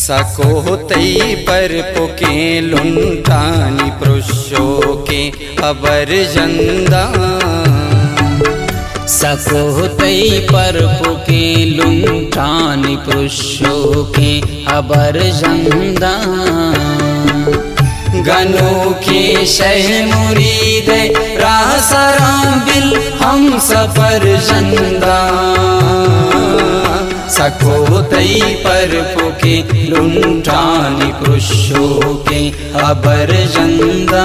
सको तई पर पुके लुंठानी पुरुषों के अबर जंदा। सको तई पर पुके लुंठानी पुरुषों के अबर जंदा। गनों के शह मुरीद राह सराम बिल हम सफर जंदा। सको तई पर पुके लुंठानी पुरुषों के अबर जंदा।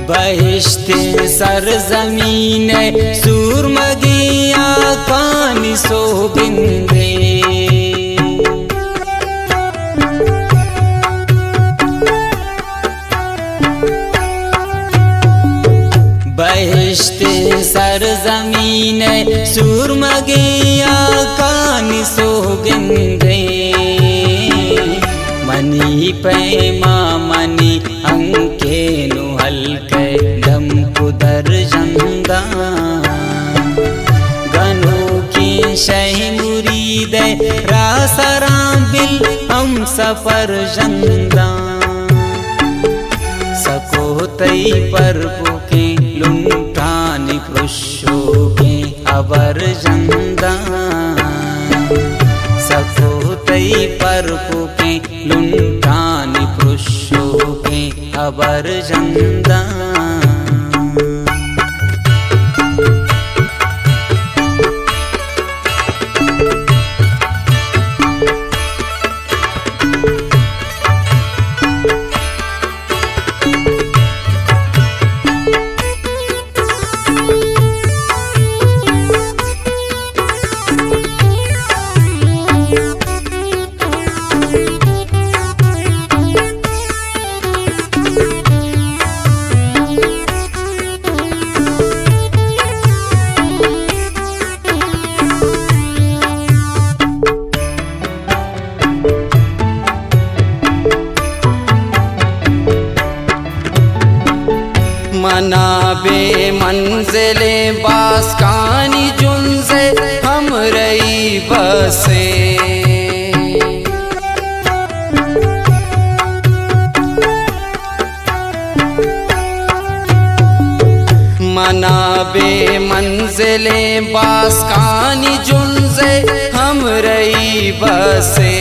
बहिश्ते सरजमीन सूरमगिया कानी सोबिंदे। बहिश्ते सरजमीन सूरमगिया कानी सोबिंदे। मनी पैमा मनी अंके नु हल्के दम कुदर जंदा। गनों की शह मुरीद रासराम बिल हम सफर जंदा। सको तई पर पुके लुंठानी पुरुषों के अबर जंदा। सको तई पर पुके लुंठानी पुरुषों के अबर जंदा। मनाबे मंजिले बासकानी जुनसे हम रही बसे। मनाबे मंजिले बासकानी जुनसे हम रही बसे।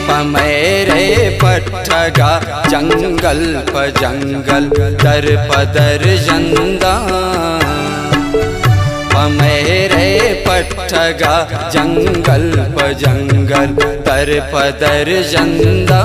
पमेरे पट्ठगा जंगल प जंगल दर पदर जंदा। पमेरे पट्ठगा जंगल प जंगल दर पदर जंदा।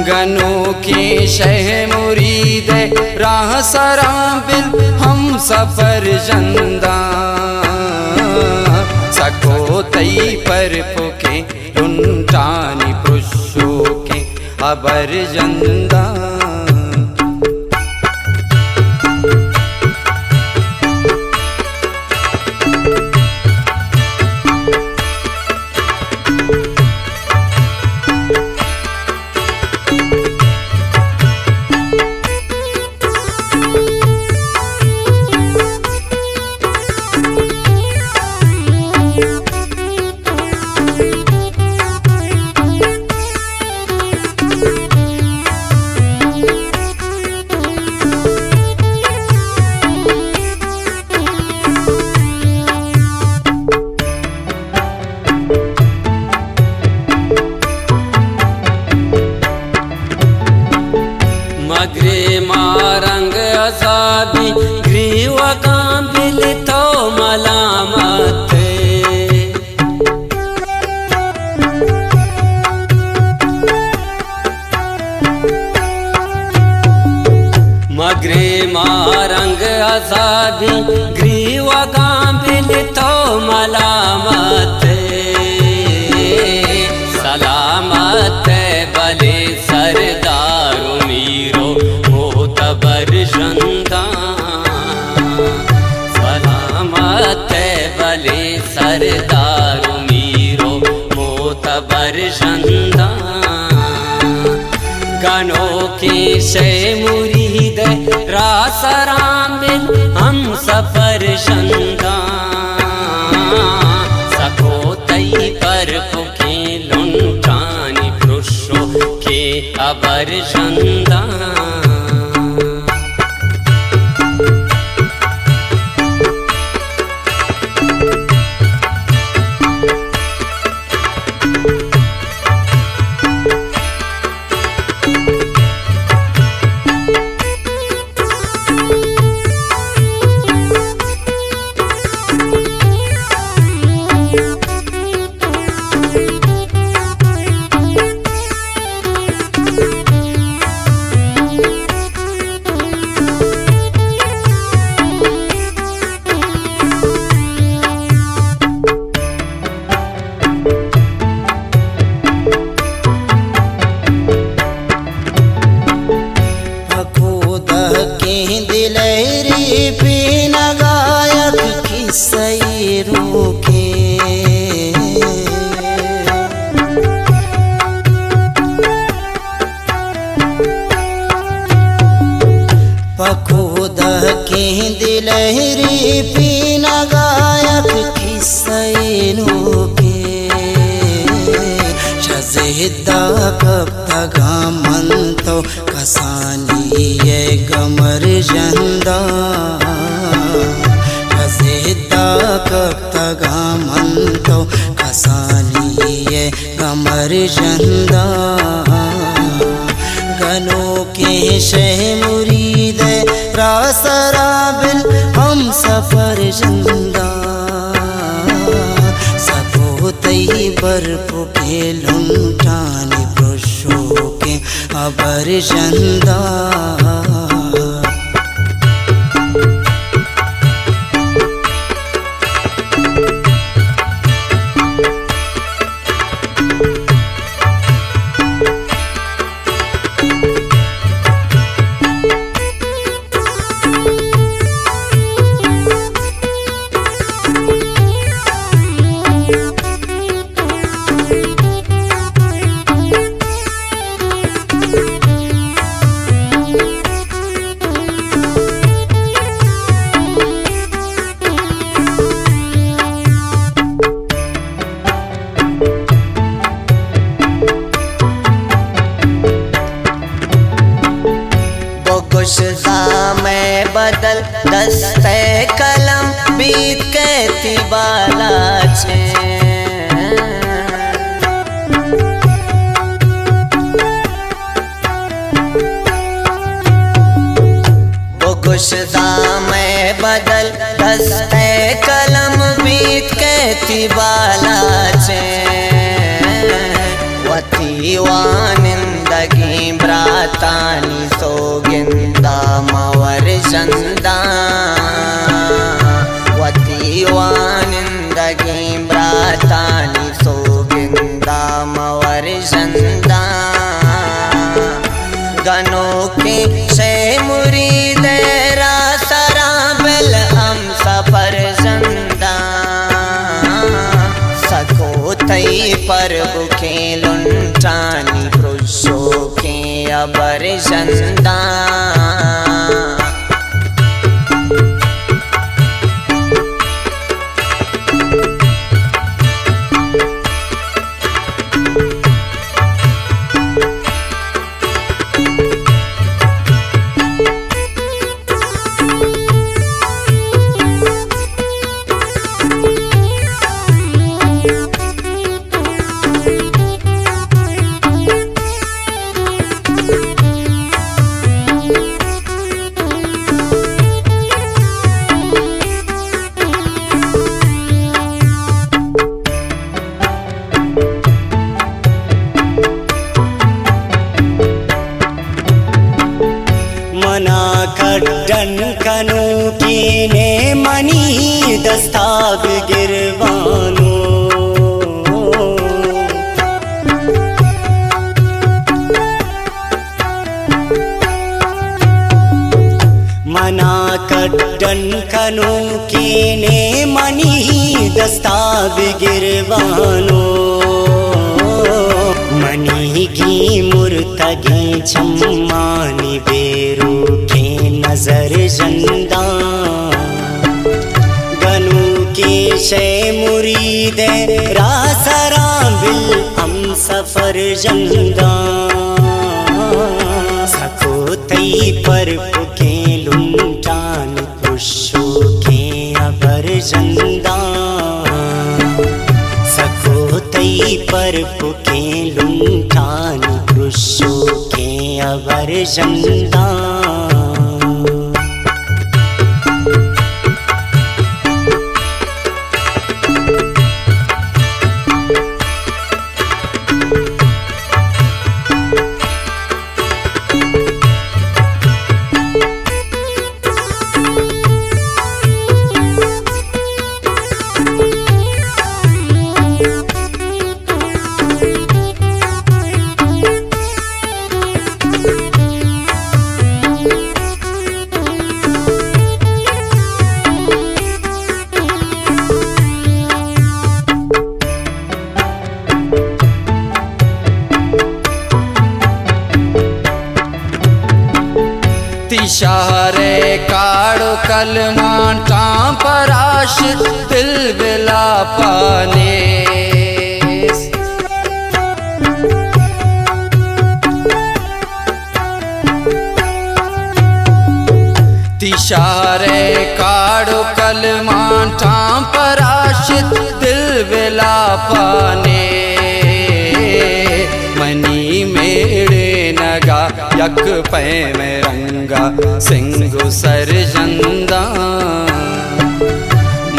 गनों की शह मुरीद राह सराम बिल हम सफर जंदा। सको तई पर पुके लुंठानी पुरुषों के अबर जंदा। मगरे मारंग असाबी ग्रीव कांबिल तो मलामत। असाधी ग्रीव काबिल तो मलामत सलामत भले सरदारो मीरो मोतबर शंदा सलामत भले सरदारो मीरो मोतबर शंदा गनों की शे मुरीद रासरामिल हम सफर शंदा सको तई पर फुके लुंठानी पुरुषों के अबर शंदा पखोदह के दिलहरी पीना गायक किसैनो के शज़ेदा कब तगा मंतो कसानी ये गमर जंदा शज़ेदा कब तगा मंतो कसानी ये गमर जंदा गनों के शह मुरीद रासराबिल हम सफर जंदा सको तई बर्फ के लुंठानी पुरुषों के अबर जंदा में बदल दस्ते कलम बीत के तिबाला छे गुशदा में बदल दस्ते कलम बीत के तिबाला छे वती वानिंदगी ब्रातानी सोगिंदा मवर चंदा वती वानिंदगी ब्रातानी सोगिंदा मवर चंदा गनों के शे मुरीद रासराबिल हम सफर चंदा सको तई पर बुखे लुंठानी पुरुषों के अबर चंदा मना कड्डन कनु कीने मनी दस्ताब गिरवानो मना कड्डन कनु कीने मनी दस्ताब गिरवानो मनी की मुर्तगी छम्मानी बेरू के नजर जंदा गनु के शे मुरीद रासरा बिल हम सफर जंदा सको तई पर पुके लुंटान पुशो के अबर जंदा सको तई पर पुके लुंटान पुशो के अबर जंदा तिशारे काड़ो कलमान टांपराश दिल बिला पाने तिशारे काड़ो कलमान टांपराश दिल बिला पाने मनी मेड़े नगा यक पै में रंगा सिंगु सर जंदा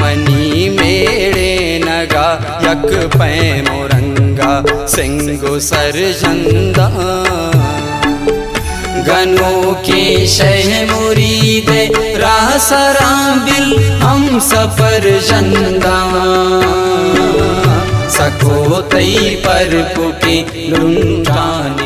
मनी मेड़े नगा यक पै मोरंगा सिंगु सर जंदा गनो के शह मुरीद राह सराबिल हम सफर जंदा सको तई पर पुके लुंटान